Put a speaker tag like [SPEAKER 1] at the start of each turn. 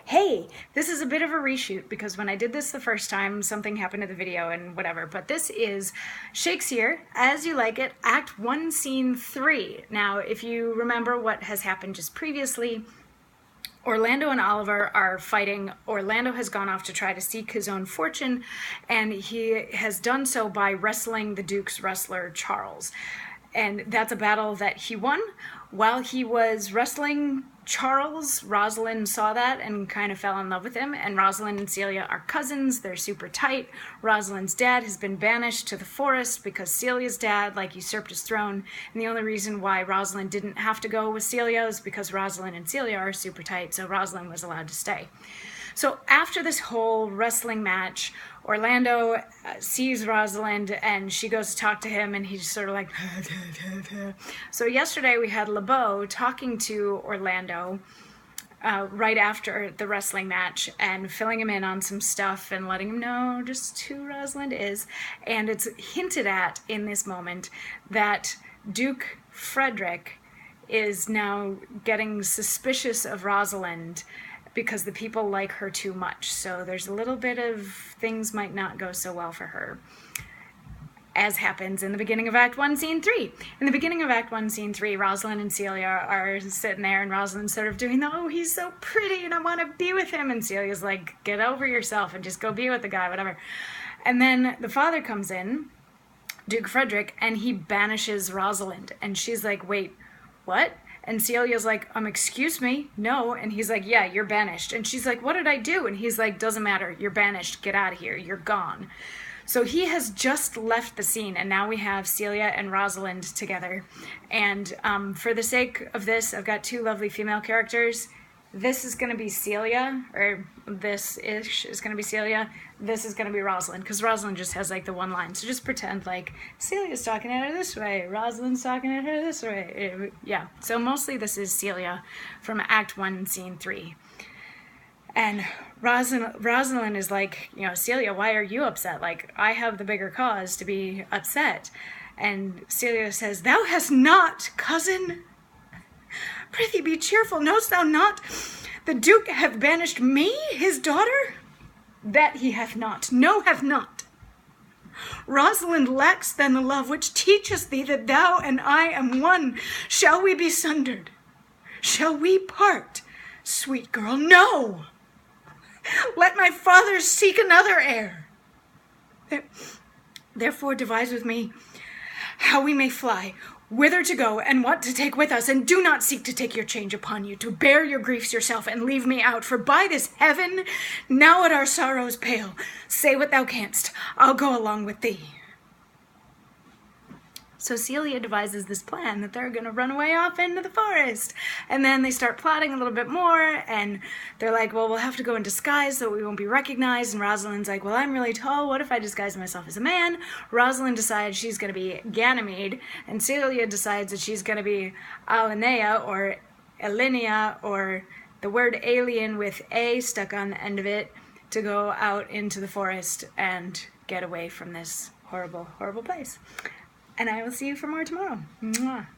[SPEAKER 1] Hey, this is a bit of a reshoot because when I did this the first time, something happened to the video and whatever, but this is Shakesyear, As You Like It, Act 1, Scene 3. Now, if you remember what has happened just previously, Orlando and Oliver are fighting. Orlando has gone off to try to seek his own fortune, and he has done so by wrestling the Duke's wrestler, Charles. And that's a battle that he won. While he was wrestling Charles, Rosalind saw that and kind of fell in love with him. And Rosalind and Celia are cousins. They're super tight. Rosalind's dad has been banished to the forest because Celia's dad, usurped his throne. And the only reason why Rosalind didn't have to go with Celia is because Rosalind and Celia are super tight, so Rosalind was allowed to stay. So after this whole wrestling match, Orlando sees Rosalind and she goes to talk to him and he's sort of like, So yesterday we had LeBeau talking to Orlando right after the wrestling match and filling him in on some stuff and letting him know just who Rosalind is. And it's hinted at in this moment that Duke Frederick is now getting suspicious of Rosalind because the people like her too much. So there's a little bit of things might not go so well for her, as happens in the beginning of Act 1, Scene 3. In the beginning of Act 1, Scene 3, Rosalind and Celia are sitting there, and Rosalind's sort of doing the, oh, he's so pretty, and I want to be with him, and Celia's like, get over yourself and just go be with the guy, whatever. And then the father comes in, Duke Frederick, and he banishes Rosalind, and she's like, wait, what? And Celia's like, excuse me, no. And he's like, yeah, you're banished. And she's like, what did I do? And he's like, doesn't matter, you're banished, get out of here, you're gone. So he has just left the scene, and now we have Celia and Rosalind together. And for the sake of this, I've got two lovely female characters. This is going to be Celia, or this-ish is going to be Celia. This is going to be Rosalind, because Rosalind just has the one line. So just pretend like Celia's talking at her this way, Rosalind's talking at her this way. Yeah, so mostly this is Celia from Act 1, Scene 3. And Rosalind is like, Celia, why are you upset? I have the bigger cause to be upset. And Celia says, thou hast not, cousin. Prithee be cheerful, knowst thou not the Duke hath banished me, his daughter? That he hath not, no hath not. Rosalind lacks then the love which teacheth thee that thou and I am one. Shall we be sundered? Shall we part? Sweet girl, no! Let my father seek another heir. Therefore devise with me how we may fly, whither to go, and what to take with us, and do not seek to take your change upon you, to bear your griefs yourself, and leave me out. For by this heaven, now at our sorrows pale, say what thou canst, I'll go along with thee. So Celia devises this plan that they're going to run away off into the forest. And then they start plotting a little bit more, and they're like, well, we'll have to go in disguise so we won't be recognized. And Rosalind's like, well, I'm really tall. What if I disguise myself as a man? Rosalind decides she's going to be Ganymede, and Celia decides that she's going to be Alinea or Elinea, or the word alien with A stuck on the end of it, to go out into the forest and get away from this horrible, horrible place. And I will see you for more tomorrow. Mwah.